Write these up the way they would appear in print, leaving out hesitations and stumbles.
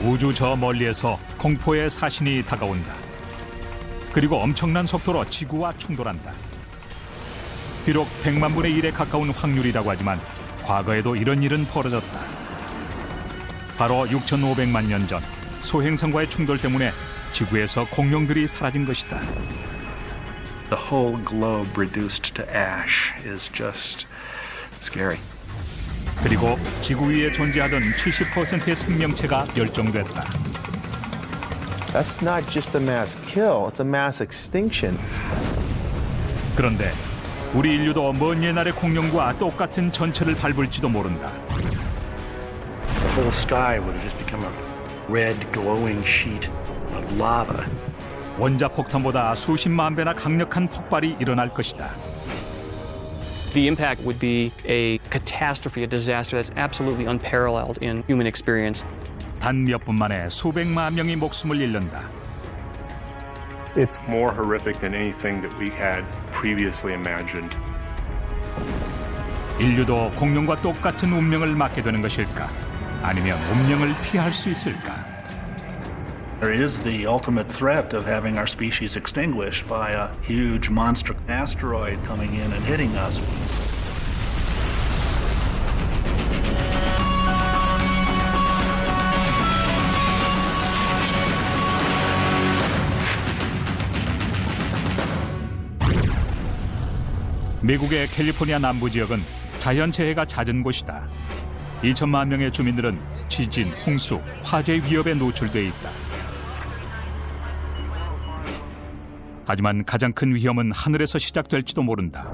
우주 저 멀리에서 공포의 사신이 다가온다. 그리고 엄청난 속도로 지구와 충돌한다. 비록 100만 분의 1에 가까운 확률이라고 하지만 과거에도 이런 일은 벌어졌다. 바로 6,500만 년 전 소행성과의 충돌 때문에 지구에서 공룡들이 사라진 것이다. The whole globe reduced to ash is just scary. 그리고 지구 위에 존재하던 70%의 생명체가 멸종됐다. That's not just a mass kill, it's a mass extinction. 그런데 우리 인류도 먼 옛날의 공룡과 똑같은 전철을 밟을지도 모른다. The whole sky would have just become a red glowing sheet of lava. 원자폭탄보다 수십만 배나 강력한 폭발이 일어날 것이다. The impact would be a catastrophe, a disaster that's absolutely unparalleled in human experience. 단 몇 분 만에 수백만 명이 목숨을 잃는다. It's more horrific than anything that we had previously imagined. 인류도 공룡과 똑같은 운명을 맞게 되는 것일까? 아니면 운명을 피할 수 있을까? There is the ultimate threat of having our species extinguished by a huge monster asteroid coming in and hitting us. 미국의 캘리포니아 남부 지역은 자연재해가 잦은 곳이다. 2천만 명의 주민들은 지진, 홍수, 화재 위협에 노출돼 있다. 하지만 가장 큰 위험은 하늘에서 시작될지도 모른다.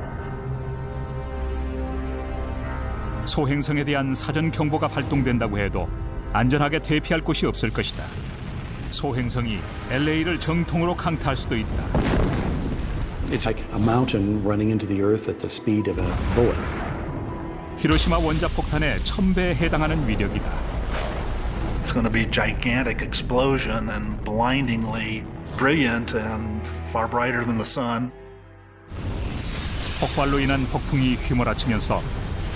소행성에 대한 사전 경보가 발동된다고 해도 안전하게 대피할 곳이 없을 것이다. 소행성이 LA를 정통으로 강타할 수도 있다. It's like a mountain running into the earth at the speed of a bullet. 히로시마 원자폭탄의 1000배에 해당하는 위력이다. It's going to be a gigantic explosion and blindingly brilliant and far brighter than the sun. 폭발로 인한 폭풍이 휘몰아치면서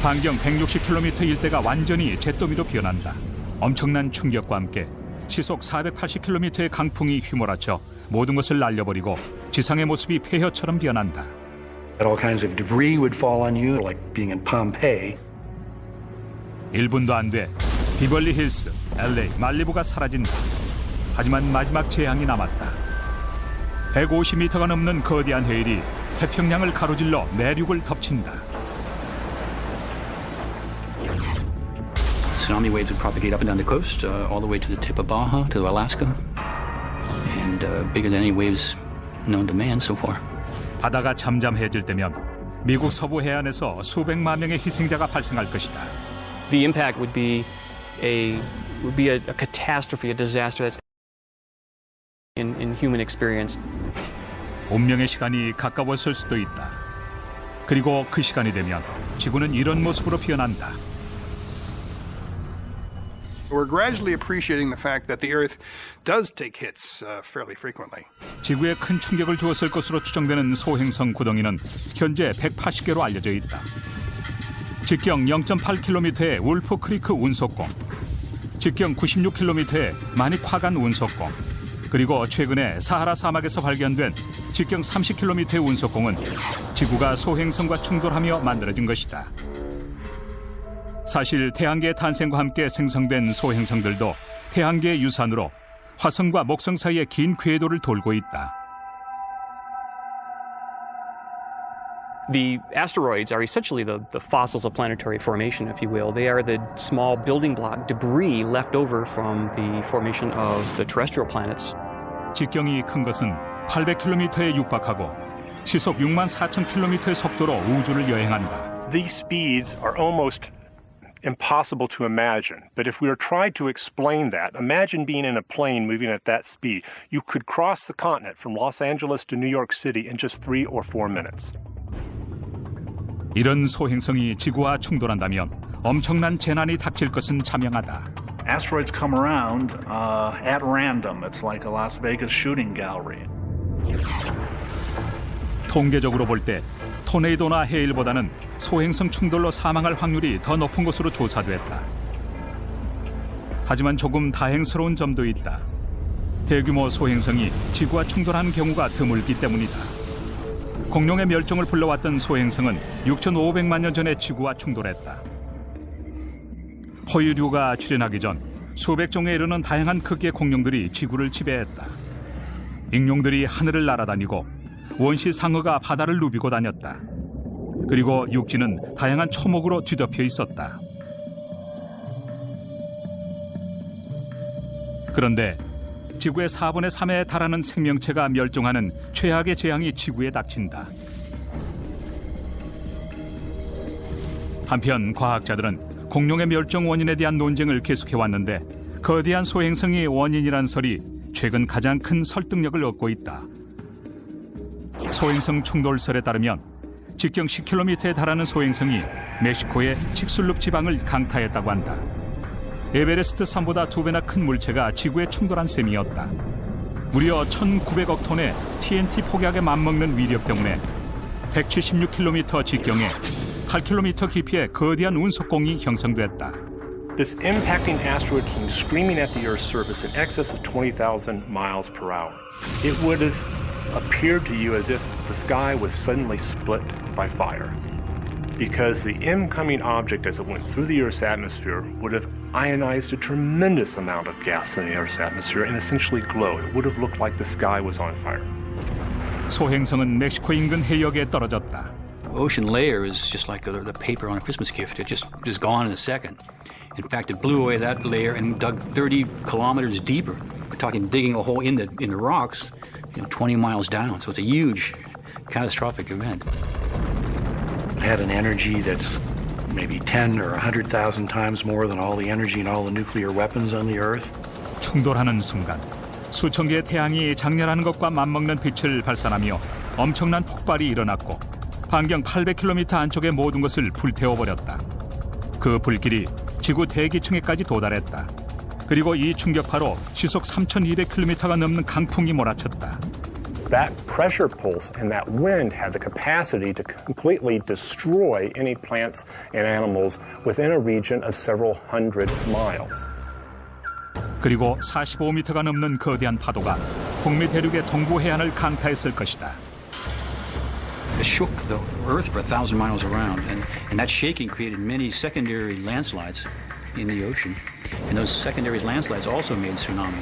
반경 160km 일대가 완전히 잿더미로 변한다. 엄청난 충격과 함께 시속 480km의 강풍이 휘몰아쳐 모든 것을 날려버리고 지상의 모습이 폐허처럼 변한다. All kinds of debris would fall on you, like being in Pompeii. 1분도 안 돼 비벌리 힐스, LA, 말리부가 사라진다. 하지만 마지막 재앙이 남았다. 150m가 넘는 거대한 해일이 태평양을 가로질러 내륙을 덮친다. Tsunami waves would propagate up and down the coast, all the way to the tip of Baja, to Alaska, and bigger than any waves known to man so far. 바다가 잠잠해질 때면 미국 서부 해안에서 수백만 명의 희생자가 발생할 것이다. The impact would be a catastrophe, a disaster that's in human experience. 운명의 시간이 가까웠을 수도 있다. 그리고 그 시간이 되면 지구는 이런 모습으로 변한다. We're gradually appreciating the fact that the Earth does take hits fairly frequently. 지구에 큰 충격을 주었을 것으로 추정되는 소행성 구덩이는 현재 180개로 알려져 있다. 직경 0.8km의 울프 크리크 운석공, 직경 96km의 마니콰간 운석공, 그리고 최근에 사하라 사막에서 발견된 직경 30km의 운석공은 지구가 소행성과 충돌하며 만들어진 것이다. 사실 태양계의 탄생과 함께 생성된 소행성들도 태양계의 유산으로 화성과 목성 사이의 긴 궤도를 돌고 있다. The asteroids are essentially the fossils of planetary formation, if you will. They are the small building block debris left over from the formation of the terrestrial planets. 직경이 큰 것은 800km에 육박하고 시속 64,000km의 속도로 우주를 여행한다. These speeds are almost impossible to imagine. But if we were tried to explain that, imagine being in a plane moving at that speed. You could cross the continent from Los Angeles to New York City in just 3 or 4 minutes. 이런 소행성이 지구와 충돌한다면 엄청난 재난이 닥칠 것은 자명하다. Asteroids come around at random. It's like a Las Vegas shooting gallery. 통계적으로 볼 때 토네이도나 해일보다는 소행성 충돌로 사망할 확률이 더 높은 것으로 조사됐다. 하지만 조금 다행스러운 점도 있다. 대규모 소행성이 지구와 충돌하는 경우가 드물기 때문이다. 공룡의 멸종을 불러왔던 소행성은 6,500만 년 전에 지구와 충돌했다. 포유류가 출현하기 전 수백 종에 이르는 다양한 크기의 공룡들이 지구를 지배했다. 익룡들이 하늘을 날아다니고 원시 상어가 바다를 누비고 다녔다. 그리고 육지는 다양한 초목으로 뒤덮여 있었다. 그런데 지구의 4분의 3에 달하는 생명체가 멸종하는 최악의 재앙이 지구에 닥친다. 한편 과학자들은 공룡의 멸종 원인에 대한 논쟁을 계속해왔는데 거대한 소행성이 원인이란 설이 최근 가장 큰 설득력을 얻고 있다. 소행성 충돌설에 따르면 직경 10km에 달하는 소행성이 멕시코의 칙술룹 지방을 강타했다고 한다. 에베레스트 산보다 2배나 큰 물체가 지구에 충돌한 셈이었다. 무려 1,900억 톤의 TNT 폭약에 맞먹는 위력 때문에 176km 직경에 8km 깊이의 거대한 운석공이 형성됐다. This impacting asteroid came screaming at the Earth's surface in excess of 20,000 miles per hour. It would have appeared to you as if the sky was suddenly split by fire, because the incoming object as it went through the Earth's atmosphere would have ionized a tremendous amount of gas in the Earth's atmosphere and essentially glowed. It would have looked like the sky was on fire. 소행성은 멕시코 인근 해역에 떨어졌다. Ocean layer is just like the paper on a Christmas gift. It just is gone in a second. In fact, it blew away that layer and dug 30 kilometers deeper. We're talking digging a hole in the rocks, 20 miles down. So it's a huge, catastrophic event. It had an energy that's maybe 10 or 100,000 times more than all the energy in all the nuclear weapons on the Earth. 충돌하는 순간 수천 개의 태양이 장렬하는 것과 맞먹는 빛을 발산하며 엄청난 폭발이 일어났고 반경 800km 안쪽의 모든 것을 불태워버렸다. 그 불길이 지구 대기층에까지 도달했다. 그리고 이 충격파로 시속 3,200km가 넘는 강풍이 몰아쳤다. That pressure pulse and that wind had the capacity to completely destroy any plants and animals within a region of several hundred miles. 그리고 45m가 넘는 거대한 파도가 북미 대륙의 동부 해안을 강타했을 것이다. It shook the Earth for 1,000 miles around, and that shaking created many secondary landslides in the ocean. And those secondary landslides also made tsunamis.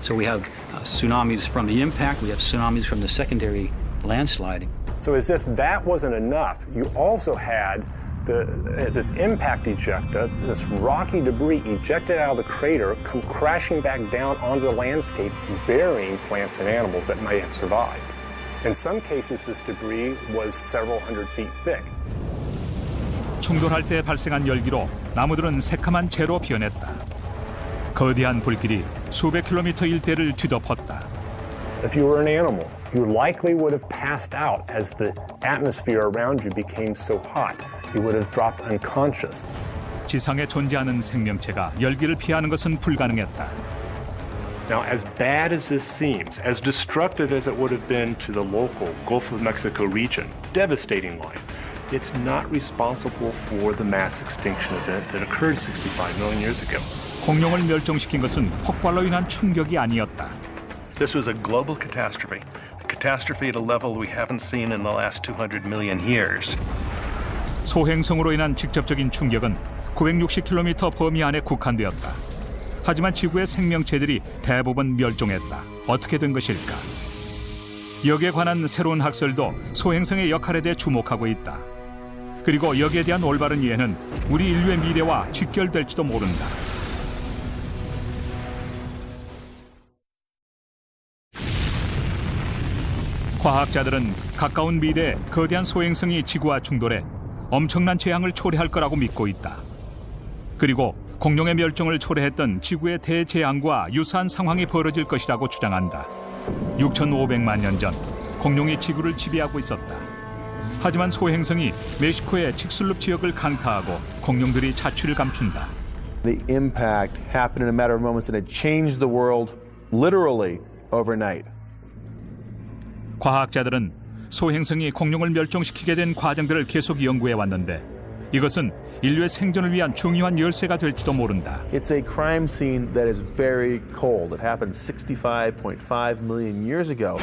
So we have tsunamis from the impact, we have tsunamis from the secondary landsliding. So as if that wasn't enough, you also had this impact ejecta, this rocky debris ejected out of the crater, come crashing back down onto the landscape, burying plants and animals that might have survived. In some cases, this debris was several hundred feet thick. 충돌할 때 발생한 열기로 나무들은 새카만 재로 변했다. 거대한 불길이 수백 킬로미터 일대를 뒤덮었다. If you were an animal, you likely would have passed out as the atmosphere around you became so hot. You would have dropped unconscious. 지상에 존재하는 생명체가 열기를 피하는 것은 불가능했다. Now, as bad as this seems, as destructive as it would have been to the local Gulf of Mexico region, devastating life, it's not responsible for the mass extinction event that occurred 65 million years ago. 공룡을 멸종시킨 것은 폭발로 인한 충격이 아니었다. This was a global catastrophe. A catastrophe at a level we haven't seen in the last 200 million years. 소행성으로 인한 직접적인 충격은 960km 범위 안에 국한되었다. 하지만 지구의 생명체들이 대부분 멸종했다. 어떻게 된 것일까? 여기에 관한 새로운 학설도 소행성의 역할에 대해 주목하고 있다. 그리고 여기에 대한 올바른 이해는 우리 인류의 미래와 직결될지도 모른다. 과학자들은 가까운 미래에 거대한 소행성이 지구와 충돌해 엄청난 재앙을 초래할 거라고 믿고 있다. 그리고 공룡의 멸종을 초래했던 지구의 대재앙과 유사한 상황이 벌어질 것이라고 주장한다. 6,500만 년 전 공룡이 지구를 지배하고 있었다. 하지만 소행성이 멕시코의 칙술룹 지역을 강타하고 공룡들이 자취를 감춘다. The impact happened in a matter of moments and it changed the world literally overnight. 과학자들은 소행성이 공룡을 멸종시키게 된 과정들을 계속 연구해 왔는데 이것은 인류의 생존을 위한 중요한 열쇠가 될지도 모른다. It's a crime scene that is very cold. It happened 65.5 million years ago.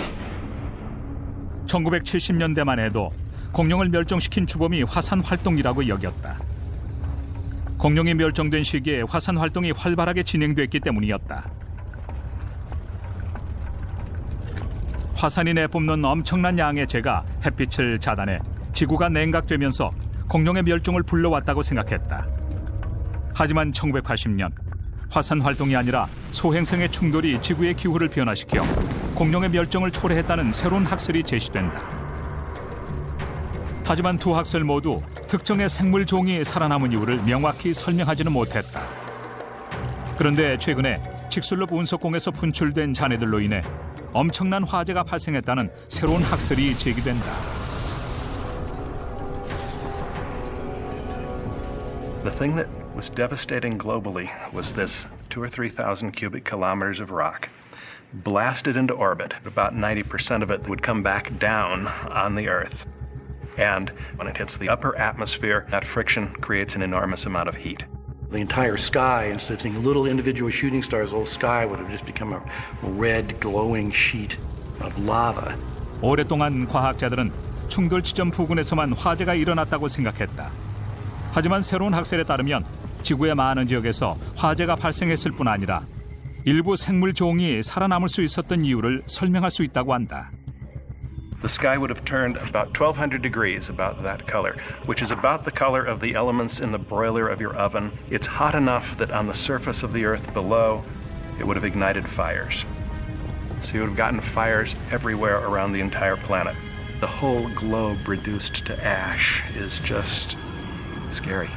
1970년대만 해도 공룡을 멸종시킨 주범이 화산 활동이라고 여겼다. 공룡이 멸종된 시기에 화산 활동이 활발하게 진행됐기 때문이었다. 화산이 내뿜는 엄청난 양의 재가 햇빛을 차단해 지구가 냉각되면서 공룡의 멸종을 불러왔다고 생각했다. 하지만 1980년 화산 활동이 아니라 소행성의 충돌이 지구의 기후를 변화시켜 공룡의 멸종을 초래했다는 새로운 학설이 제시된다. 하지만 두 학설 모두 특정의 생물 종이 살아남은 이유를 명확히 설명하지는 못했다. 그런데 최근에 칙슬롭 운석공에서 분출된 잔해들로 인해 엄청난 화재가 발생했다는 새로운 학설이 제기된다. The thing that was devastating globally was this 2,000 or 3,000 cubic kilometers of rock blasted into orbit. About 90% of it would come back down on the Earth. And when it hits the upper atmosphere, that friction creates an enormous amount of heat. The entire sky, instead of seeing little individual shooting stars, the whole sky would have just become a red glowing sheet of lava. 오랫동안 과학자들은 충돌 지점 부근에서만 화재가 일어났다고 생각했다. 하지만 새로운 학설에 따르면 지구의 많은 지역에서 화재가 발생했을 뿐 아니라 일부 생물 종이 살아남을 수 있었던 이유를 설명할 수 있다고 한다. The sky would have turned about 1,200 degrees, about that color, which is about the color of the elements in the broiler of your oven. It's hot enough that on the surface of the Earth below, it would have ignited fires. So you would have gotten fires everywhere around the entire planet. The whole globe reduced to ash is just scary.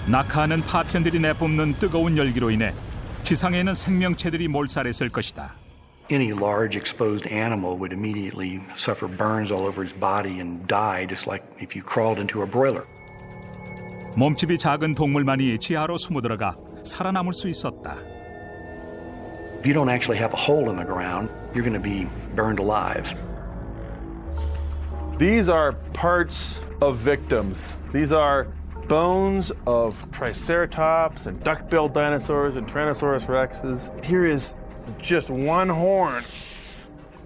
낙하하는 파편들이 내뿜는 뜨거운 열기로 인해 지상에 있는 생명체들이 몰살했을 것이다. Any large exposed animal would immediately suffer burns all over his body and die, just like if you crawled into a broiler. 몸집이 작은 동물만이 지하로 숨어들어가 살아남을 수 있었다. If you don't actually have a hole in the ground, you're going to be burned alive. These are parts of victims. These are bones of Triceratops and duck-billed dinosaurs and Tyrannosaurus rexes. Here is just one horn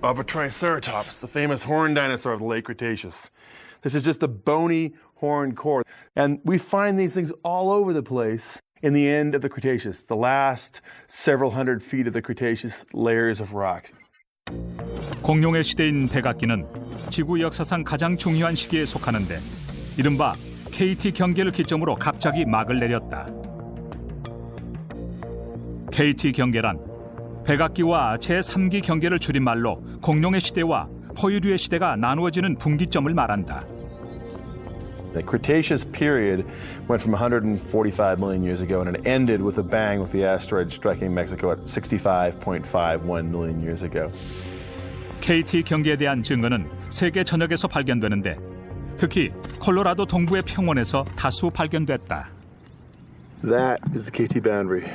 of a Triceratops, the famous horned dinosaur of the late Cretaceous. This is just a bony horned core. And we find these things all over the place in the end of the Cretaceous, the last several hundred feet of the Cretaceous layers of rocks. 공룡의 시대인 백악기는 지구 역사상 가장 중요한 시기에 속하는데 이른바 KT 경계를 기점으로 갑자기 막을 내렸다. KT 경계란 백악기와 제3기 경계를 줄임말로 공룡의 시대와 포유류의 시대가 나누어지는 분기점을 말한다. The Cretaceous period went from 145 million years ago and it ended with a bang with the asteroid striking Mexico at 65.51 million years ago. KT 경계에 대한 증거는 세계 전역에서 발견되는데 특히 콜로라도 동부의 평원에서 다수 발견됐다. That is the KT boundary.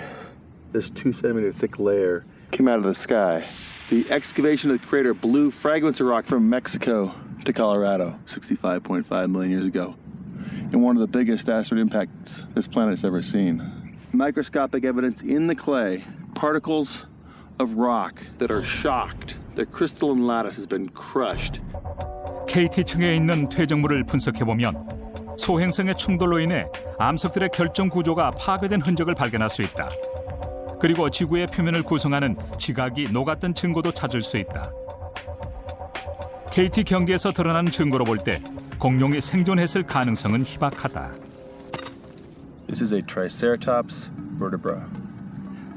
This 2-centimeter thick layer came out of the sky. The excavation of the crater blew fragments of rock from Mexico to Colorado 65.5 million years ago. And one of the biggest asteroid impacts this planet's ever seen. Microscopic evidence in the clay, particles of rock that are shocked. Their crystalline lattice has been crushed. KT층에 있는 퇴적물을 분석해보면 소행성의 충돌로 인해 암석들의 결정 구조가 파괴된 흔적을 발견할 수 있다. 그리고 지구의 표면을 구성하는 지각이 녹았던 증거도 찾을 수 있다. KT 경계에서 드러나는 증거로 볼 때 공룡이 생존했을 가능성은 희박하다. This is a Triceratops vertebra.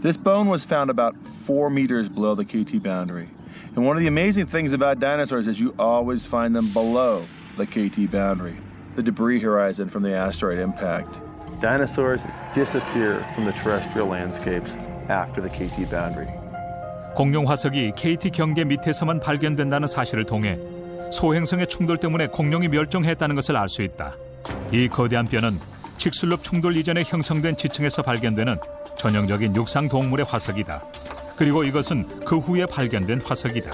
This bone was found about 4 meters below the KT boundary. And one of the amazing things about dinosaurs is you always find them below the KT boundary, the debris horizon from the asteroid impact. Dinosaurs disappear from the terrestrial landscapes after the KT boundary. 공룡 화석이 KT 경계 밑에서만 발견된다는 사실을 통해 소행성의 충돌 때문에 공룡이 멸종했다는 것을 알 수 있다. 이 거대한 뼈는 칙슬롭 충돌 이전에 형성된 지층에서 발견되는 전형적인 육상 동물의 화석이다. 그리고 이것은 그 후에 발견된 화석이다.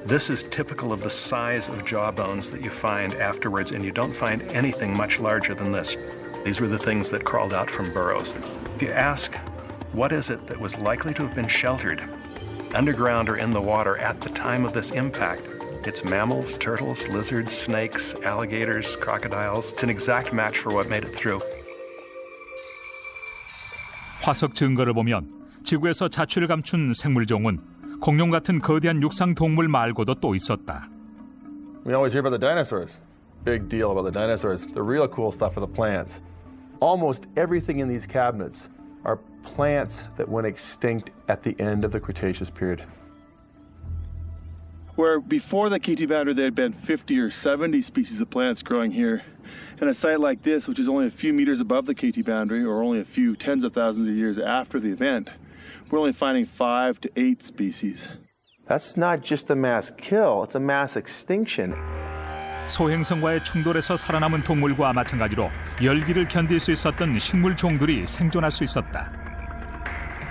This is typical of the size of jaw bones that you find afterwards, and you don't find anything much larger than this. These were the things that crawled out from burrows. If you ask, what is it that was likely to have been sheltered underground or in the water at the time of this impact? It's mammals, turtles, lizards, snakes, alligators, crocodiles. It's an exact match for what made it through. 화석 증거를 보면 지구에서 자취를 감춘 생물종은 공룡 같은 거대한 육상 동물 말고도 또 있었다. We always hear about the dinosaurs. Big deal about the dinosaurs. The real cool stuff are the plants. Almost everything in these cabinets are plants that went extinct at the end of the Cretaceous period. Where before the KT boundary there had been 50 or 70 species of plants growing here. And a site like this, which is only a few meters above the KT boundary, or only a few tens of thousands of years after the event, we're only finding 5 to 8 species. That's not just a mass kill, it's a mass extinction. 소행성과의 충돌에서 살아남은 동물과 마찬가지로 열기를 견딜 수 있었던 식물종들이 생존할 수 있었다.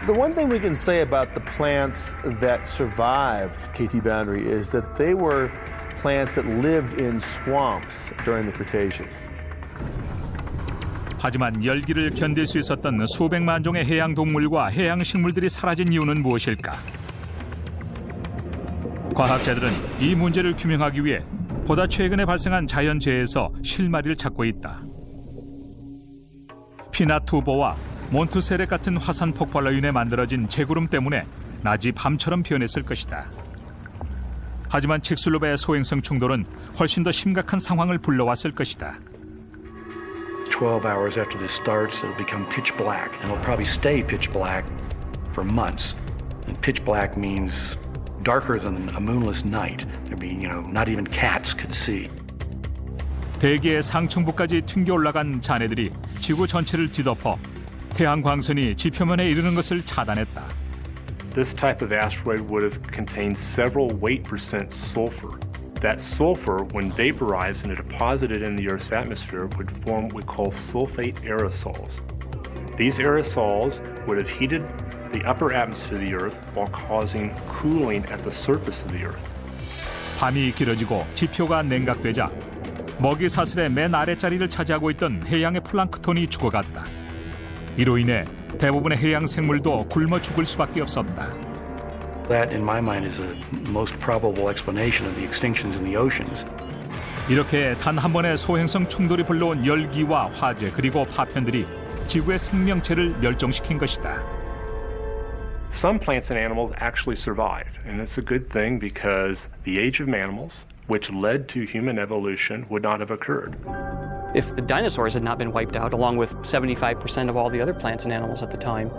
The one thing we can say about the plants that survived KT boundary is that they were plants that lived in swamps during the Cretaceous. 하지만 열기를 견딜 수 있었던 수백만 종의 해양 동물과 해양 식물들이 사라진 이유는 무엇일까? 과학자들은 이 문제를 규명하기 위해 보다 최근에 발생한 자연재해에서 실마리를 찾고 있다. 피나투보와 몬트세렉 같은 화산 폭발로 인해 만들어진 재구름 때문에 낮이 밤처럼 변했을 것이다. 하지만 칙슬룹의 소행성 충돌은 훨씬 더 심각한 상황을 불러왔을 것이다. 12 hours after this starts, it'll become pitch black, and it'll probably stay pitch black for months. And pitch black means darker than a moonless night. There'd be, not even cats could see. 대기의 상층부까지 튕겨 올라간 잔해들이 지구 전체를 뒤덮어 태양 광선이 지표면에 이르는 것을 차단했다. This type of asteroid would have contained several weight percent sulfur. That sulfur, when vaporized and deposited in the Earth's atmosphere, would form what we call sulfate aerosols. These aerosols would have heated the upper atmosphere of the Earth while causing cooling at the surface of the Earth. 밤이 길어지고 지표가 냉각되자 먹이 사슬의 맨 아래자리를 차지하고 있던 해양의 플랑크톤이 죽어갔다. 이로 인해 대부분의 해양 생물도 굶어 죽을 수밖에 없었다. That, in my mind, is the most probable explanation of the extinctions in the oceans. 이렇게 단 한 번의 소행성 충돌이 불러온 열기와 화재 그리고 파편들이 지구의 생명체를 멸종시킨 것이다. Some plants and animals actually survived, and it's a good thing because the age of mammals, which led to human evolution, would not have occurred. If the dinosaurs had not been wiped out, along with 75% of all the other plants and animals at the time,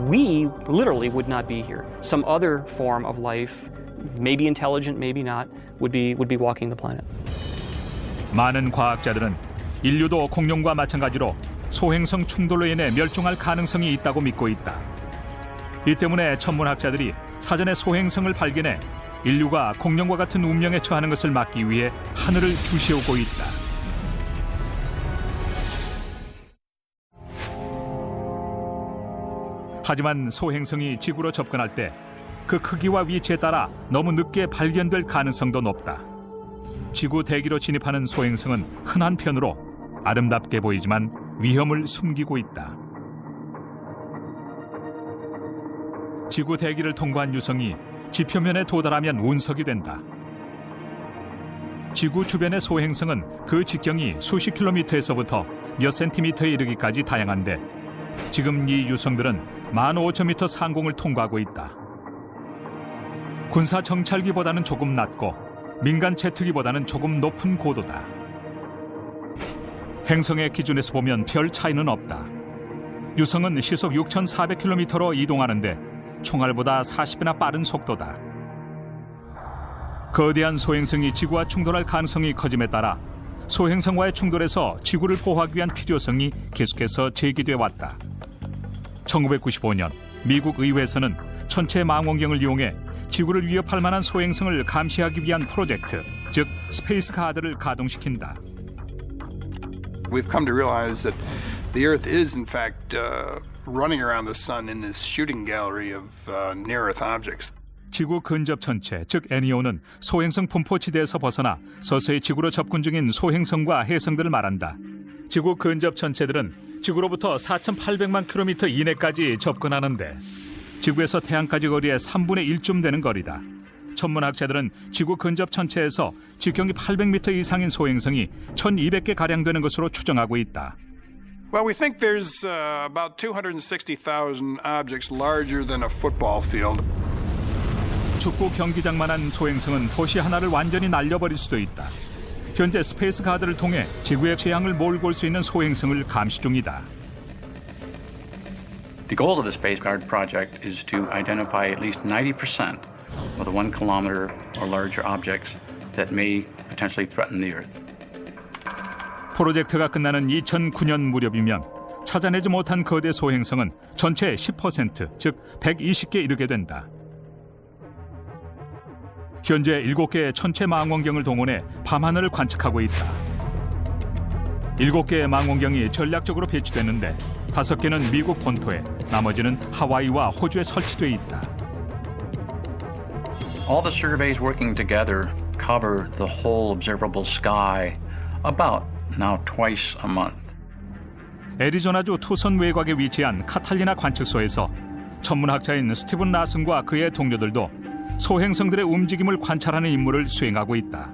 we literally would not be here. Some other form of life, maybe intelligent, maybe not, would be walking the planet. 많은 과학자들은 인류도 공룡과 마찬가지로 소행성 충돌로 인해 멸종할 가능성이 있다고 믿고 있다. 이 때문에 천문학자들이 사전에 소행성을 발견해 인류가 공룡과 같은 운명에 처하는 것을 막기 위해 하늘을 주시오고 있다. 하지만 소행성이 지구로 접근할 때 그 크기와 위치에 따라 너무 늦게 발견될 가능성도 높다. 지구 대기로 진입하는 소행성은 흔한 편으로 아름답게 보이지만 위험을 숨기고 있다. 지구 대기를 통과한 유성이 지표면에 도달하면 운석이 된다. 지구 주변의 소행성은 그 직경이 수십 킬로미터에서부터 몇 센티미터에 이르기까지 다양한데 지금 이 유성들은 15,000m 상공을 통과하고 있다. 군사 정찰기보다는 조금 낮고 민간 제트기보다는 조금 높은 고도다. 행성의 기준에서 보면 별 차이는 없다. 유성은 시속 6,400km로 이동하는데 총알보다 40배나 빠른 속도다. 거대한 소행성이 지구와 충돌할 가능성이 커짐에 따라 소행성과의 충돌에서 지구를 보호하기 위한 필요성이 계속해서 제기돼 왔다. 1995년 미국 의회에서는 천체 망원경을 이용해 지구를 위협할 만한 소행성을 감시하기 위한 프로젝트, 즉 스페이스 가드를 가동시킨다. We've come to realize that the Earth is, in fact, running around the sun in this shooting gallery of near-Earth objects. 지구 근접 천체, 즉 NEO는 소행성 분포지대에서 벗어나 서서히 지구로 접근 중인 소행성과 해성들을 말한다. 지구 근접 천체들은 지구로부터 4,800만 킬로미터 이내까지 접근하는데 지구에서 태양까지 거리의 3분의 1쯤 되는 거리다. 천문학자들은 지구 근접 천체에서 직경이 800m 이상인 소행성이 1,200개 가량 되는 것으로 추정하고 있다. Well, we think there's about 260,000 objects larger than a football field. 축구 경기장만한 소행성은 도시 하나를 완전히 날려버릴 수도 있다. 현재 스페이스 가드를 통해 지구의 재앙을 몰고 올 수 있는 소행성을 감시 중이다. The goal of the Space Guard project is to identify at least 90% of the 1 kilometer or larger objects that may potentially threaten the Earth. 프로젝트가 끝나는 2009년 무렵이면 찾아내지 못한 거대 소행성은 전체의 10%, 즉 120개에 이르게 된다. 현재 7개의 천체 망원경을 동원해 밤하늘을 관측하고 있다. 7개의 망원경이 전략적으로 배치됐는데 5개는 미국 본토에, 나머지는 하와이와 호주에 설치돼 있다. All the surveys working together cover the whole observable sky about now twice a month. 애리조나주 투선 외곽에 위치한 카탈리나 관측소에서 천문학자인 스티븐 라슨과 그의 동료들도 소행성들의 움직임을 관찰하는 임무를 수행하고 있다.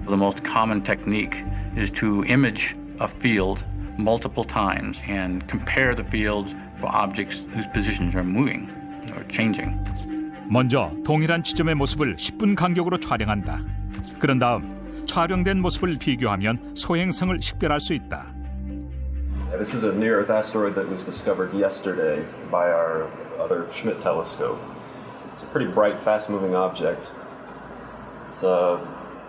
The most common technique is to image a field multiple times and compare the fields for objects whose positions are moving or changing. 먼저 동일한 지점의 모습을 10분 간격으로 촬영한다. 그런 다음 촬영된 모습을 비교하면 소행성을 식별할 수 있다. This is a near-Earth asteroid that was discovered yesterday by our other Schmidt telescope. It's a pretty bright, fast-moving object. It's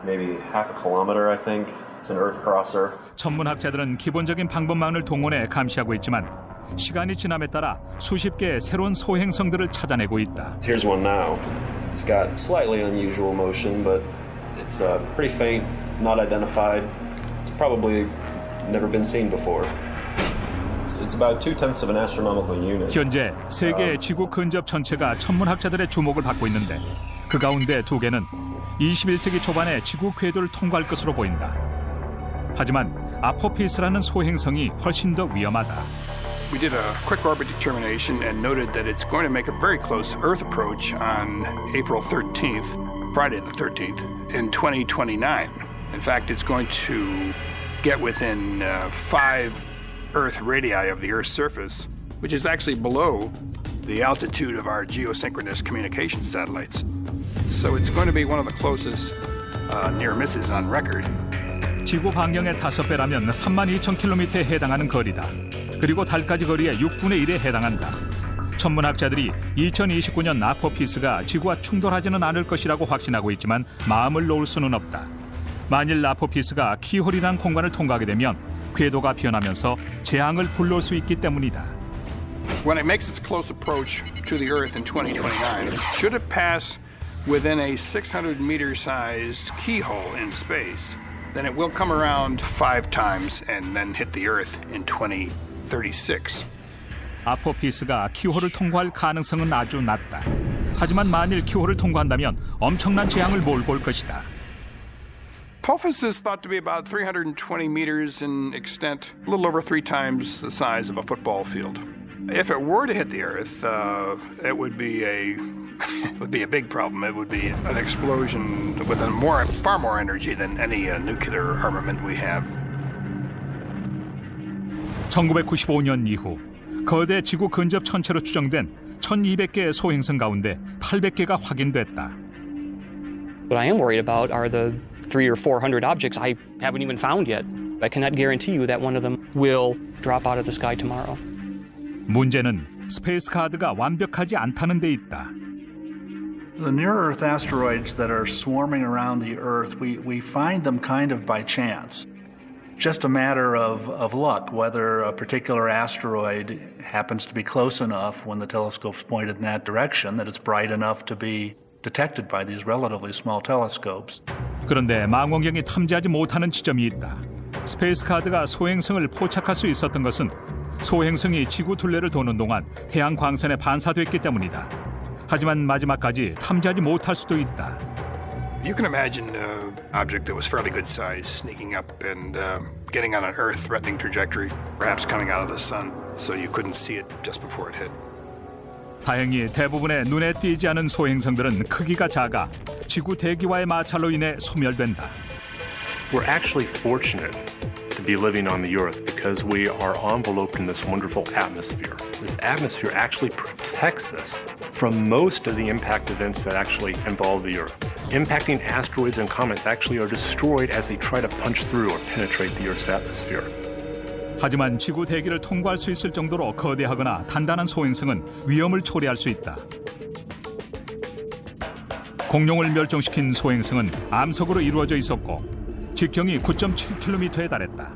maybe half a kilometer, I think. It's an Earth crosser. 천문학자들은 기본적인 방법만을 동원해 감시하고 있지만 시간이 지남에 따라 수십 개의 새로운 소행성들을 찾아내고 있다. Here's one now. It's got slightly unusual motion, but it's pretty faint, not identified. It's probably never been seen before. It's about 0.2 of an astronomical unit. 현재 세계의 지구 근접 천체가 천문학자들의 주목을 받고 있는데 그 가운데 2개는 21세기 초반에 지구 궤도를 통과할 것으로 보인다. 하지만 아포피스라는 소행성이 훨씬 더 위험하다. We did a quick orbit determination and noted that it's going to make a very close Earth approach on April 13th, Friday the 13th, in 2029. In fact, it's going to get within 5 Earth radii of the Earth's surface, which is actually below the altitude of our geosynchronous communication satellites. So it's going to be one of the closest near misses on record. 지구 반경의 5배라면 32,000km에 해당하는 거리다. 그리고 달까지 거리의 6분의 1에 해당한다. 천문학자들이 2029년 아포피스가 지구와 충돌하지는 않을 것이라고 확신하고 있지만 마음을 놓을 수는 없다. 만일 아포피스가 키홀이라는 공간을 통과하게 되면 궤도가 변하면서 재앙을 불러올 수 있기 때문이다. When it makes its close approach to the Earth in 2029, should it pass within a 600-meter-sized keyhole in space, then it will come around 5 times and then hit the Earth in 2036. 아포피스가 키홀을 통과할 가능성은 아주 낮다. 하지만 만일 키홀을 통과한다면 엄청난 재앙을 몰고 올 것이다. Apophis is thought to be about 320 meters in extent, a little over 3 times the size of a football field. If it were to hit the Earth, it would be a big problem. It would be an explosion with far more energy than any nuclear armament we have. 1995년 이후 거대 지구 근접 천체로 추정된 1,200개의 소행성 가운데 800개가 확인됐다. What I am worried about are the 300 or 400 objects I haven't even found yet. I cannot guarantee you that one of them will drop out of the sky tomorrow. 문제는 스페이스 가드가 완벽하지 않다는 데 있다. The near-Earth asteroids that are swarming around the Earth, we find them kind of by chance. Just a matter of luck, whether a particular asteroid happens to be close enough when the telescope's pointed in that direction that it's bright enough to be detected by these relatively small telescopes. 그런데 망원경이 탐지하지 못하는 지점이 있다. 스페이스 가드가 소행성을 포착할 수 있었던 것은 소행성이 지구 둘레를 도는 동안 태양 광선에 반사됐기 때문이다. 하지만 마지막까지 탐지하지 못할 수도 있다. You can imagine an object that was fairly good size sneaking up and getting on an Earth-threatening trajectory, perhaps coming out of the sun, so you couldn't see it just before it hit. 다행히 대부분의 눈에 띄지 않은 소행성들은 크기가 작아 지구 대기와의 마찰로 인해 소멸된다. We're actually fortunate to be living on the Earth because we are enveloped in this wonderful atmosphere. This atmosphere actually protects us from most of the impact events that actually involve the Earth. Impacting asteroids and comets actually are destroyed as they try to punch through or penetrate the Earth's atmosphere. 하지만 지구 대기를 통과할 수 있을 정도로 거대하거나 단단한 소행성은 위험을 초래할 수 있다. 공룡을 멸종시킨 소행성은 암석으로 이루어져 있었고 직경이 9.7km에 달했다.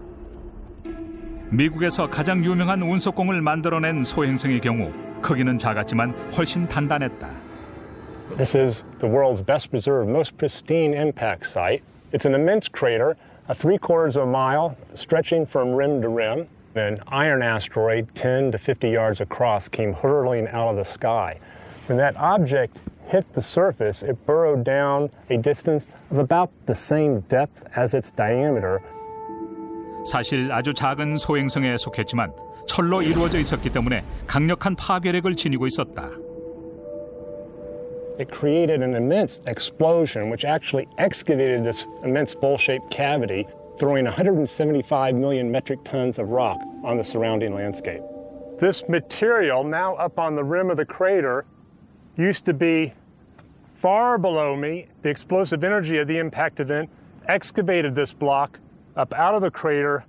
미국에서 가장 유명한 운석공을 만들어낸 소행성의 경우 크기는 작았지만 훨씬 단단했다. This is the world's best preserved, most pristine impact site. It's an immense crater, 3/4 of a mile, stretching from rim to rim. An iron asteroid 10 to 50 yards across came hurtling out of the sky. When that object hit the surface, it burrowed down a distance of about the same depth as its diameter. 사실 아주 작은 소행성에 속했지만 철로 이루어져 있었기 때문에 강력한 파괴력을 지니고 있었다. It created an immense explosion which actually excavated this immense bowl-shaped cavity, throwing 175 million metric tons of rock on the surrounding landscape. This material now up on the rim of the crater used to be far below me. The explosive energy of the impact event excavated this block up out of the crater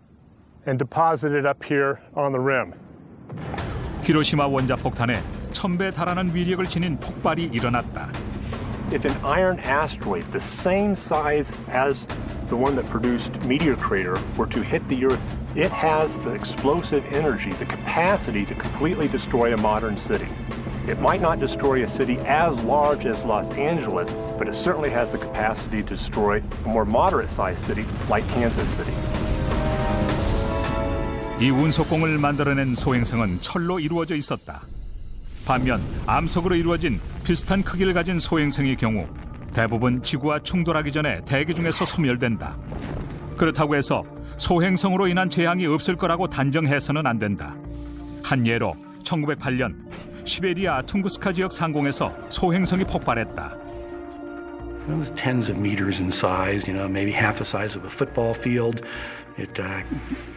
and deposited up here on the rim. 히로시마 원자폭탄에 1000배 달하는 위력을 지닌 폭발이 일어났다. If an iron asteroid the same size as the one that produced Meteor Crater were to hit the Earth, it has the explosive energy, the capacity to completely destroy a modern city. It might not destroy a city as large as Los Angeles, but it certainly has the capacity to destroy a more moderate-sized city like Kansas City. 이 운석공을 만들어낸 소행성은 철로 이루어져 있었다. 반면 암석으로 이루어진 비슷한 크기를 가진 소행성의 경우 대부분 지구와 충돌하기 전에 대기 중에서 소멸된다. 그렇다고 해서 소행성으로 인한 재앙이 없을 거라고 단정해서는 안 된다. 한 예로 1908년 시베리아 퉁구스카 지역 상공에서 소행성이 폭발했다. It was tens of meters in size, maybe half the size of a football field. It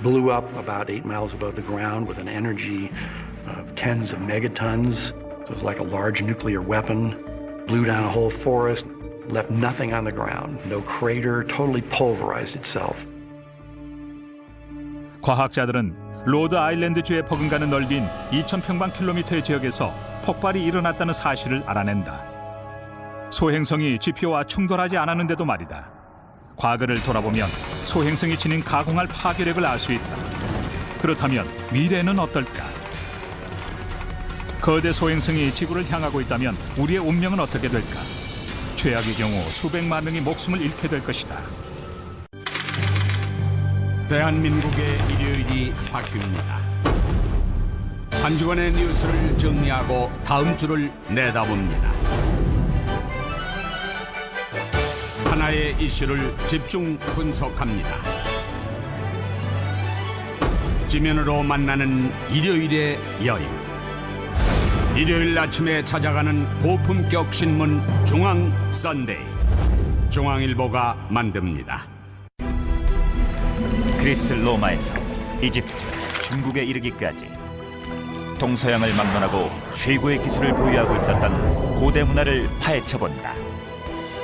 blew up about 8 miles above the ground with an energy of tens of megatons. It was like a large nuclear weapon. Blew down a whole forest, left nothing on the ground. No crater, totally pulverized itself. 과학자들은 로드 아일랜드주에 버금가는 넓이인 2000평방킬로미터의 지역에서 폭발이 일어났다는 사실을 알아낸다. 소행성이 지표와 충돌하지 않았는데도 말이다. 과거를 돌아보면 소행성이 지닌 가공할 파괴력을 알 수 있다. 그렇다면 미래는 어떨까? 거대 소행성이 지구를 향하고 있다면 우리의 운명은 어떻게 될까? 최악의 경우 수백만 명이 목숨을 잃게 될 것이다. 대한민국의 일요일이 바뀝니다. 한 주간의 뉴스를 정리하고 다음 주를 내다봅니다. 하나의 이슈를 집중 분석합니다. 지면으로 만나는 일요일의 여인. 일요일 아침에 찾아가는 고품격 신문 중앙 선데이. 중앙일보가 만듭니다. 그리스 로마에서 이집트, 중국에 이르기까지 동서양을 막론하고 최고의 기술을 보유하고 있었던 고대 문화를 파헤쳐본다.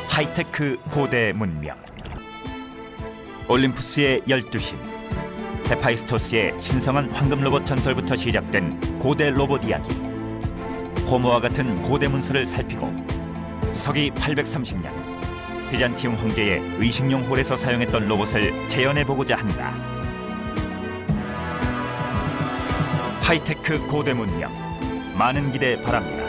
하이테크 고대 문명. 올림푸스의 12신, 헤파이스토스의 신성한 황금 로봇 전설부터 시작된 고대 로봇 이야기. 호모와 같은 고대 문서를 살피고 서기 830년 비잔티움 황제의 의식용 홀에서 사용했던 로봇을 재현해보고자 한다. 하이테크 고대 문명, 많은 기대 바랍니다.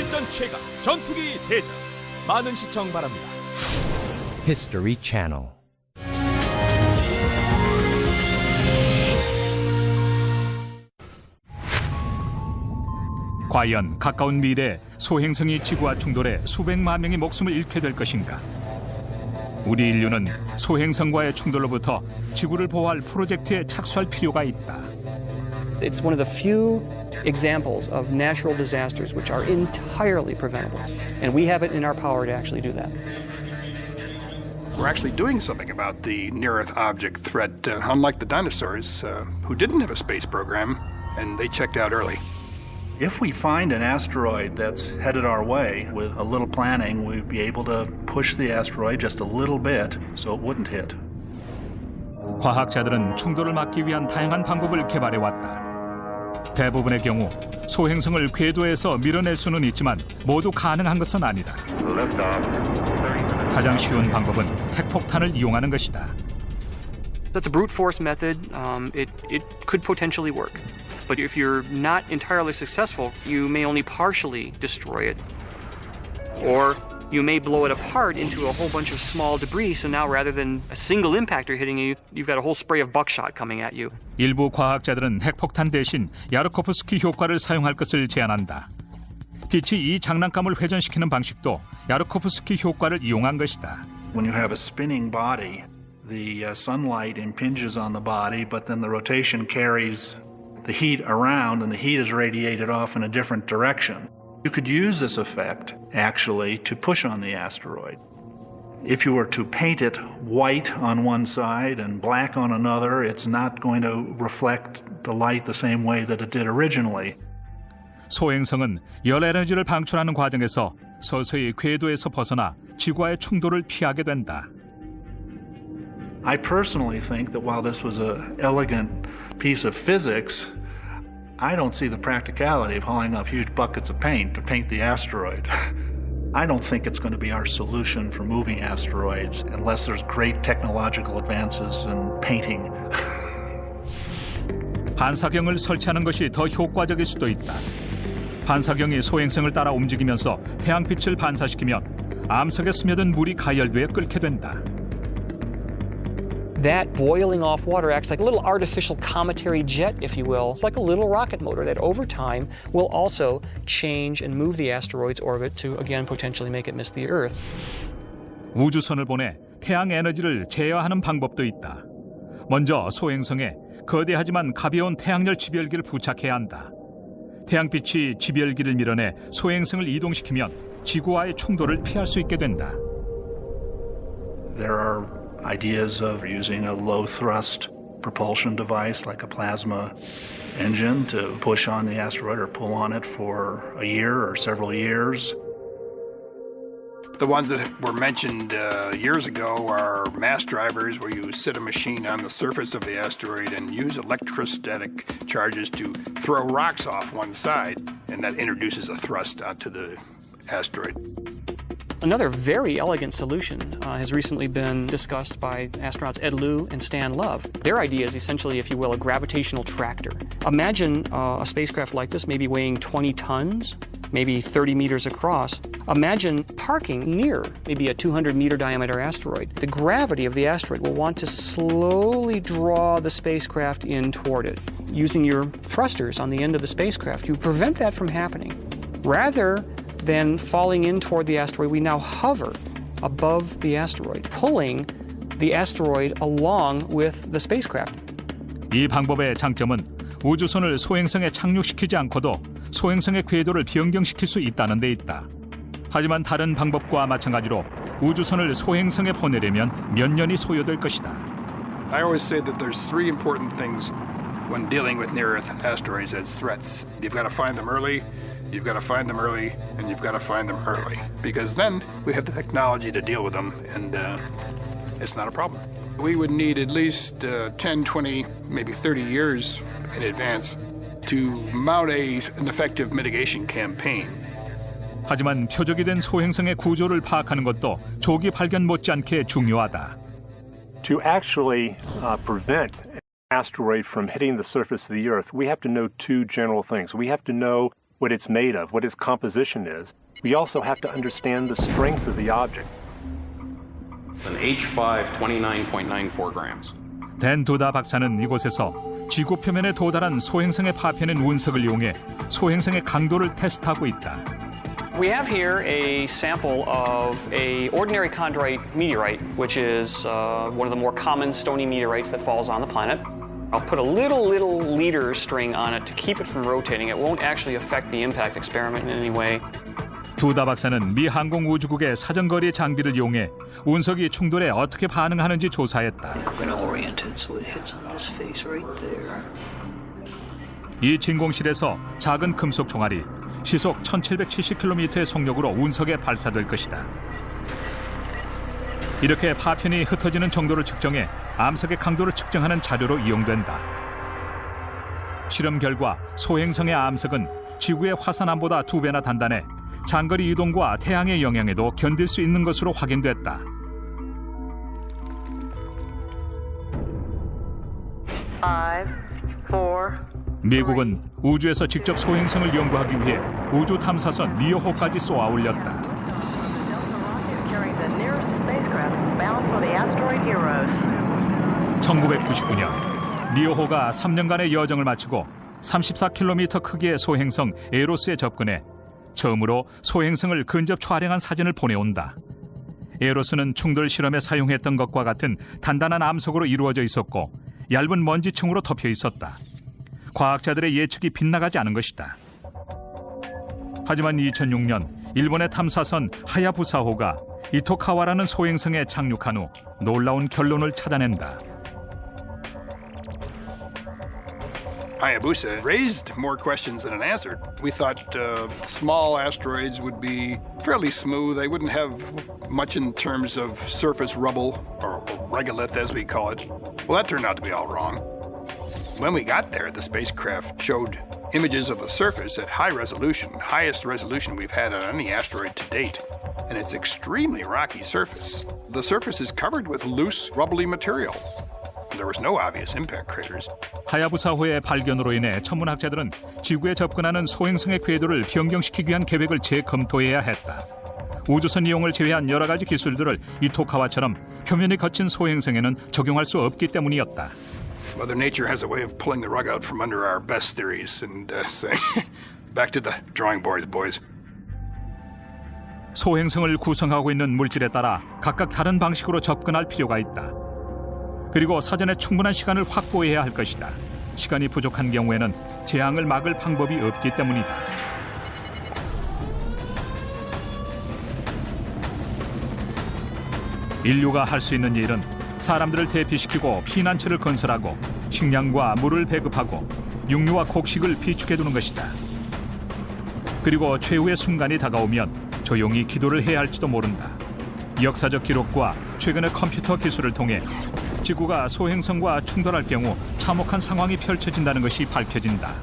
실전 최강 전투기 대전. 많은 시청 바랍니다. History Channel. 과연 가까운 미래 소행성이 지구와 충돌해 수백만 명의 목숨을 잃게 될 것인가? 우리 인류는 소행성과의 충돌로부터 지구를 보호할 프로젝트에 착수할 필요가 있다. It's one of the few examples of natural disasters which are entirely preventable, and we have it in our power to actually do that. We're actually doing something about the near-Earth object threat, unlike the dinosaurs, who didn't have a space program, and they checked out early. If we find an asteroid that's headed our way, with a little planning, we'd be able to push the asteroid just a little bit so it wouldn't hit. 과학자들은 충돌을 막기 위한 다양한 방법을 개발해 왔다. 대부분의 경우 소행성을 궤도에서 밀어낼 수는 있지만 모두 가능한 것은 아니다. 가장 쉬운 방법은 핵폭탄을 이용하는 것이다. That's a brute force method. It could potentially work. But if you're not entirely successful, you may only partially destroy it. Or you may blow it apart into a whole bunch of small debris, so now rather than a single impactor hitting you, you've got a whole spray of buckshot coming at you. 일부 과학자들은 핵폭탄 대신 야르코프스키 효과를 사용할 것을 제안한다. 빛이 이 장난감을 회전시키는 방식도 야르코프스키 효과를 이용한 것이다. When you have a spinning body, the sunlight impinges on the body, but then the rotation carries the heat around, and the heat is radiated off in a different direction. You could use this effect, actually, to push on the asteroid. If you were to paint it white on one side and black on another, it's not going to reflect the light the same way that it did originally. 소행성은 열 에너지를 방출하는 과정에서 서서히 궤도에서 벗어나 지구와의 충돌을 피하게 된다. I personally think that while this was an elegant piece of physics, I don't see the practicality of hauling up huge buckets of paint to paint the asteroid. I don't think it's going to be our solution for moving asteroids unless there's great technological advances in painting. 반사경을 설치하는 것이 더 효과적일 수도 있다. 반사경이 소행성을 따라 움직이면서 태양빛을 반사시키면 암석에 스며든 물이 가열돼 끓게 된다. That boiling off water acts like a little artificial cometary jet, if you will. It's like a little rocket motor that over time will also change and move the asteroid's orbit to, again, potentially make it miss the Earth. 우주선을 보내 태양 에너지를 제어하는 방법도 있다. 먼저 소행성에 거대하지만 가벼운 태양열 집열기를 부착해야 한다. 태양빛이 집열기를 밀어내 소행성을 이동시키면 지구와의 충돌을 피할 수 있게 된다. There are ideas of using a low-thrust propulsion device like a plasma engine to push on the asteroid or pull on it for a year or several years. The ones that were mentioned years ago are mass drivers, where you sit a machine on the surface of the asteroid and use electrostatic charges to throw rocks off one side, and that introduces a thrust onto the asteroid. Another very elegant solution has recently been discussed by astronauts Ed Lu and Stan Love. Their idea is essentially, if you will, a gravitational tractor. Imagine a spacecraft like this maybe weighing 20 tons, maybe 30 meters across. Imagine parking near maybe a 200-meter diameter asteroid. The gravity of the asteroid will want to slowly draw the spacecraft in toward it. Using your thrusters on the end of the spacecraft, you prevent that from happening. Rather than falling in toward the asteroid, we now hover above the asteroid, pulling the asteroid along with the spacecraft. 이 방법의 장점은 우주선을 소행성에 착륙시키지 않고도 소행성의 궤도를 변경시킬 수 있다는 데 있다. 하지만 다른 방법과 마찬가지로 우주선을 소행성에 보내려면 몇 년이 소요될 것이다. I always say that there's three important things when dealing with near-Earth asteroids as threats. You've got to find them early, you've got to find them early, and you've got to find them early. Because then we have the technology to deal with them, and it's not a problem. We would need at least 10, 20, maybe 30 years in advance to mount an effective mitigation campaign. 하지만 표적이 된 소행성의 구조를 파악하는 것도 조기 발견 못지않게 중요하다. To actually prevent an asteroid from hitting the surface of the Earth, we have to know two general things. We have to know what it's made of, what its composition is, We also have to understand the strength of the object. An H5 29.94 grams. 댄 두다 박사는 이곳에서 지구 표면에 도달한 소행성의 파편인 운석을 이용해 소행성의 강도를 테스트하고 있다. We have here a sample of a ordinary chondrite meteorite, which is one of the more common stony meteorites that falls on the planet. I'll put a little leader string on it to keep it from rotating. It won't actually affect the impact experiment in any way. 두다 박사는 미 항공우주국의 사정거리 장비를 이용해 운석이 충돌에 어떻게 반응하는지 조사했다. 이 진공실에서 작은 금속 종아리 시속 1770km의 속력으로 운석에 발사될 것이다. 이렇게 파편이 흩어지는 정도를 측정해 암석의 강도를 측정하는 자료로 이용된다. 실험 결과 소행성의 암석은 지구의 화산암보다 2배나 단단해 장거리 이동과 태양의 영향에도 견딜 수 있는 것으로 확인됐다. 미국은 우주에서 직접 소행성을 연구하기 위해 우주 탐사선 리오호까지 쏘아 올렸다. 1999년 리오호가 3년간의 여정을 마치고 34km 크기의 소행성 에로스에 접근해 처음으로 소행성을 근접 촬영한 사진을 보내온다. 에로스는 충돌 실험에 사용했던 것과 같은 단단한 암석으로 이루어져 있었고 얇은 먼지층으로 덮여 있었다. 과학자들의 예측이 빗나가지 않은 것이다. 하지만 2006년 일본의 탐사선 하야부사호가 이토카와라는 소행성에 착륙한 후 놀라운 결론을 찾아낸다. Hayabusa raised more questions than it answered. We thought small asteroids would be fairly smooth. They wouldn't have much in terms of surface rubble, or regolith as we call it. Well, that turned out to be all wrong. When we got there, the spacecraft showed images of the surface at high resolution, highest resolution we've had on any asteroid to date. And it's extremely rocky surface. The surface is covered with loose, rubbly material. There was no obvious impact craters. 하야부사호의 발견으로 인해 천문학자들은 지구에 접근하는 소행성의 궤도를 변경시키기 위한 계획을 재검토해야 했다. 우주선 이용을 제외한 여러 가지 기술들을 이토카와처럼 표면이 거친 소행성에는 적용할 수 없기 때문이었다. Mother Nature has a way of pulling the rug out from under our best theories and saying, back to the drawing board, boys. 소행성을 구성하고 있는 물질에 따라 각각 다른 방식으로 접근할 필요가 있다. 그리고 사전에 충분한 시간을 확보해야 할 것이다. 시간이 부족한 경우에는 재앙을 막을 방법이 없기 때문이다. 인류가 할 수 있는 일은 사람들을 대피시키고 피난처를 건설하고 식량과 물을 배급하고 육류와 곡식을 비축해두는 것이다. 그리고 최후의 순간이 다가오면 조용히 기도를 해야 할지도 모른다. 역사적 기록과 최근의 컴퓨터 기술을 통해 지구가 소행성과 충돌할 경우 참혹한 상황이 펼쳐진다는 것이 밝혀진다.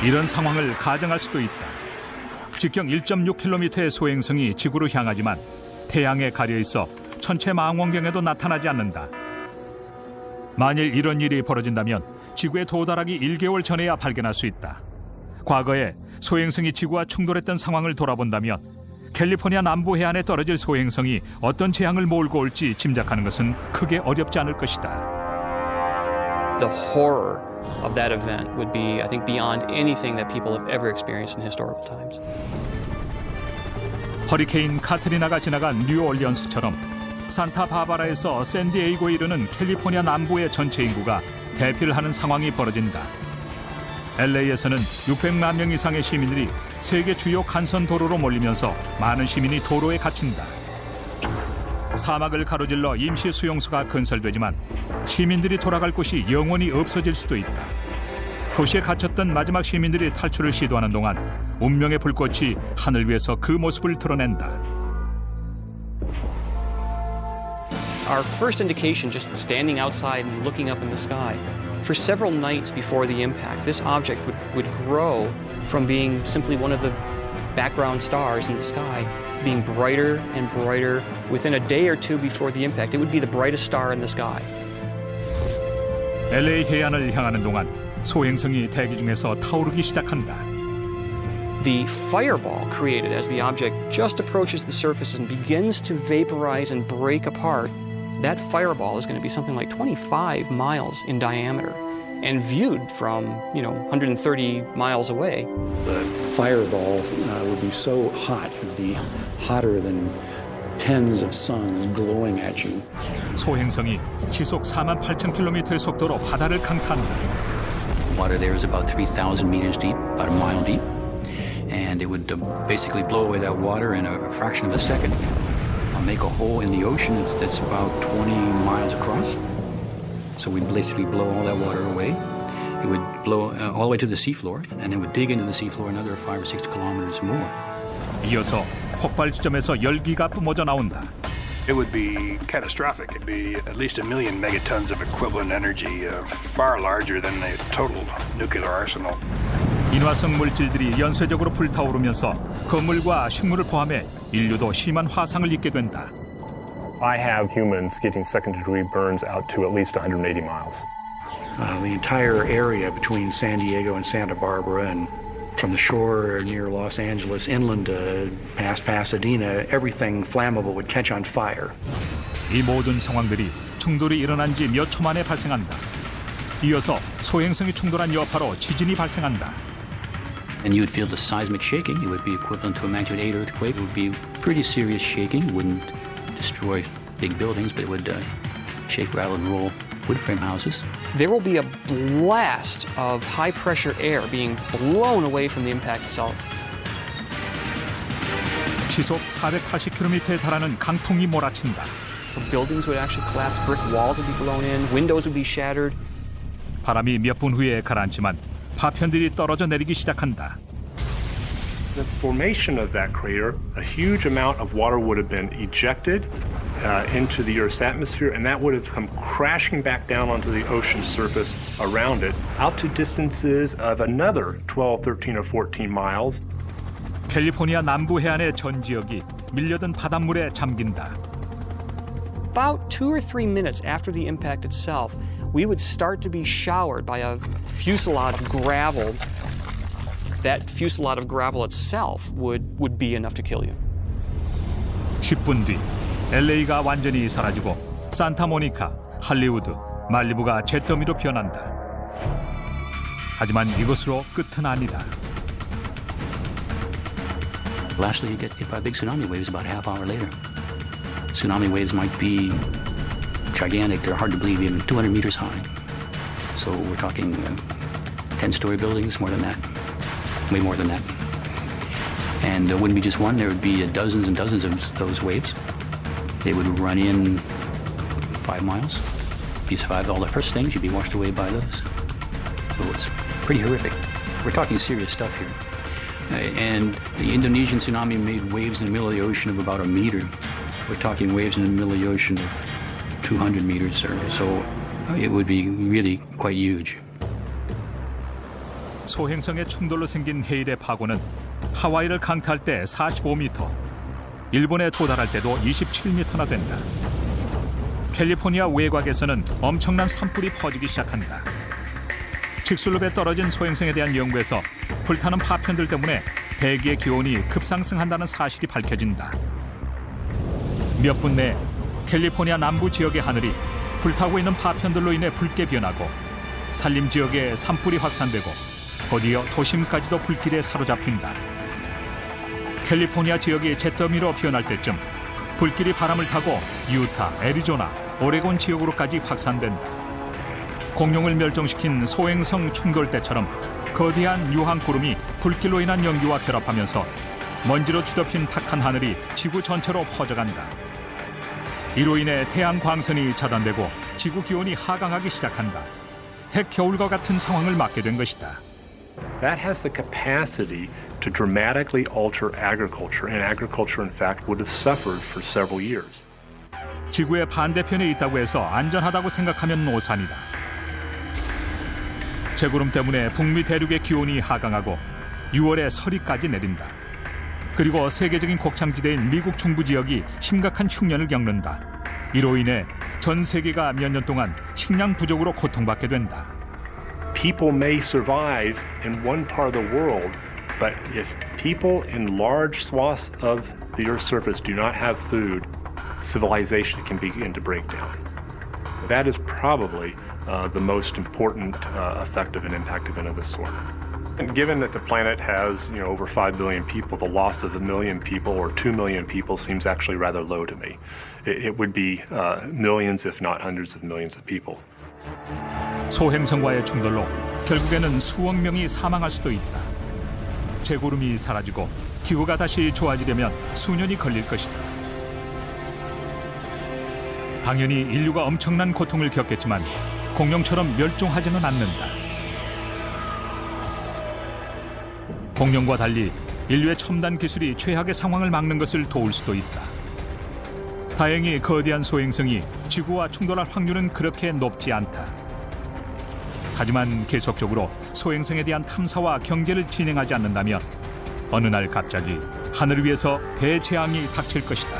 이런 상황을 가정할 수도 있다. 직경 1.6km의 소행성이 지구로 향하지만 태양에 가려 있어 천체 망원경에도 나타나지 않는다. 만일 이런 일이 벌어진다면 지구에 도달하기 1개월 전에야 발견할 수 있다. 과거에 소행성이 지구와 충돌했던 상황을 돌아본다면 캘리포니아 남부 해안에 떨어질 소행성이 어떤 재앙을 몰고 올지 짐작하는 것은 크게 어렵지 않을 것이다. The horror of that event would be, I think, beyond anything that people have ever experienced in historical times. 허리케인 카트리나가 지나간 뉴올리언스처럼 산타바바라에서 샌디에이고에 이르는 캘리포니아 남부의 전체 인구가 대피를 하는 상황이 벌어진다. LA에서는 600만 명 이상의 시민들이 세계 주요 간선 도로로 몰리면서 많은 시민이 도로에 갇힌다. 사막을 가로질러 임시 수용소가 건설되지만 시민들이 돌아갈 곳이 영원히 없어질 수도 있다. 도시에 갇혔던 마지막 시민들이 탈출을 시도하는 동안 운명의 불꽃이 하늘 위에서 그 모습을 드러낸다. Our first indication, just standing outside and looking up in the sky, for several nights before the impact, this object would grow from being simply one of the background stars in the sky, being brighter and brighter. Within a day or two before the impact, it would be the brightest star in the sky. LA 해안을 향하는 동안 소행성이 대기 중에서 타오르기 시작한다. The fireball created as the object just approaches the surface and begins to vaporize and break apart, that fireball is going to be something like 25 miles in diameter. And viewed from, 130 miles away. The fireball would be so hot, it would be hotter than tens of suns glowing at you. 소행성이 시속 48,000km의 속도로 바다를 강타한다. Water there is about 3,000 meters deep, about a mile deep. And it would basically blow away that water in a fraction of a second. Make a hole in the ocean that's about 20 miles across. So we'd basically blow all that water away. It would blow all the way to the seafloor, and it would dig into the seafloor another 5 or 6 kilometers more. 이어서 폭발 지점에서 열기가 뿜어져 나온다. It would be catastrophic. It'd be at least 1 million megatons of equivalent energy, far larger than the total nuclear arsenal. 인화성 물질들이 연쇄적으로 불타오르면서 건물과 식물을 포함해 인류도 심한 화상을 입게 된다. I have humans getting second-degree burns out to at least 180 miles. The entire area between San Diego and Santa Barbara, and from the shore near Los Angeles inland past Pasadena, everything flammable would catch on fire. 이 모든 상황들이 충돌이 일어난 지 몇 초 만에 발생한다. 이어서 소행성이 충돌한 여파로 지진이 발생한다. And you would feel the seismic shaking. It would be equivalent to a magnitude 8 earthquake. It would be pretty serious shaking. It wouldn't destroy big buildings, but it would shake, rattle, and roll wood frame houses. There will be a blast of high-pressure air being blown away from the impact itself. 시속 480km에 달하는 강풍이 몰아친다. The buildings would actually collapse, brick walls would be blown in, windows would be shattered. 바람이 몇 분 후에 가라앉지만 파편들이 떨어져 내리기 시작한다. The formation of that crater, a huge amount of water would have been ejected into the Earth's atmosphere, and that would have come crashing back down onto the ocean surface around it, out to distances of another 12, 13, or 14 miles. 캘리포니아 남부 해안의 전 지역이 밀려든 바닷물에 잠긴다. About 2 or 3 minutes after the impact itself, we would start to be showered by a fusillade of gravel. That fusillade of gravel itself would be enough to kill you. 10분 뒤 LA가 완전히 사라지고 산타모니카, 할리우드, 말리부가 잿더미로 변한다. 하지만 이것으로 끝은 아니다. Lastly, you get hit by big tsunami waves about a half hour later. Tsunami waves might be gigantic. They're hard to believe, even 200 meters high. So we're talking 10-story buildings, more than that. Way more than that. And it wouldn't be just one, there would be dozens and dozens of those waves. They would run in 5 miles. If you survived all the first things, you'd be washed away by those. So it's pretty horrific. We're talking serious stuff here. And the Indonesian tsunami made waves in the middle of the ocean of about 1 meter. We're talking waves in the middle of the ocean of 200 meters or so. It would be really quite huge. 소행성의 충돌로 생긴 해일의 파고는 하와이를 강타할 때 45m, 일본에 도달할 때도 27m나 된다. 캘리포니아 외곽에서는 엄청난 산불이 퍼지기 시작한다. 직sulrop에 떨어진 소행성에 대한 연구에서 불타는 파편들 때문에 대기의 기온이 급상승한다는 사실이 밝혀진다. 몇 분 내 캘리포니아 남부 지역의 하늘이 불타고 있는 파편들로 인해 붉게 변하고 산림 지역에 산불이 확산되고 곧이어 도심까지도 불길에 사로잡힌다. 캘리포니아 지역이 잿더미로 변할 때쯤 불길이 바람을 타고 유타, 애리조나, 오레곤 지역으로까지 확산된다. 공룡을 멸종시킨 소행성 충돌 때처럼 거대한 유황구름이 불길로 인한 연기와 결합하면서 먼지로 뒤덮인 탁한 하늘이 지구 전체로 퍼져간다. 이로 인해 태양 광선이 차단되고 지구 기온이 하강하기 시작한다. 핵 겨울과 같은 상황을 맞게 된 것이다. That has the capacity to dramatically alter agriculture, and agriculture, in fact, would have suffered for several years. 지구의 반대편에 있다고 해서 안전하다고 생각하면 오산이다. 제구름 때문에 북미 대륙의 기온이 하강하고 6월에 서리까지 내린다. 그리고 세계적인 곡창지대인 미국 중부 지역이 심각한 흉년을 겪는다. 이로 인해 전 세계가 몇 년 동안 식량 부족으로 고통받게 된다. People may survive in one part of the world, but if people in large swaths of the Earth's surface do not have food, civilization can begin to break down. That is probably the most important effect of an impact event of this sort. And given that the planet has, over 5 billion people, the loss of 1 million people or 2 million people seems actually rather low to me. It would be millions, if not hundreds of millions of people. 소행성과의 충돌로 결국에는 수억 명이 사망할 수도 있다. 재구름이 사라지고 기후가 다시 좋아지려면 수년이 걸릴 것이다. 당연히 인류가 엄청난 고통을 겪겠지만 공룡처럼 멸종하지는 않는다. 공룡과 달리 인류의 첨단 기술이 최악의 상황을 막는 것을 도울 수도 있다. 다행히 거대한 소행성이 지구와 충돌할 확률은 그렇게 높지 않다. 하지만 계속적으로 소행성에 대한 탐사와 경계를 진행하지 않는다면 어느 날 갑자기 하늘 위에서 대재앙이 닥칠 것이다.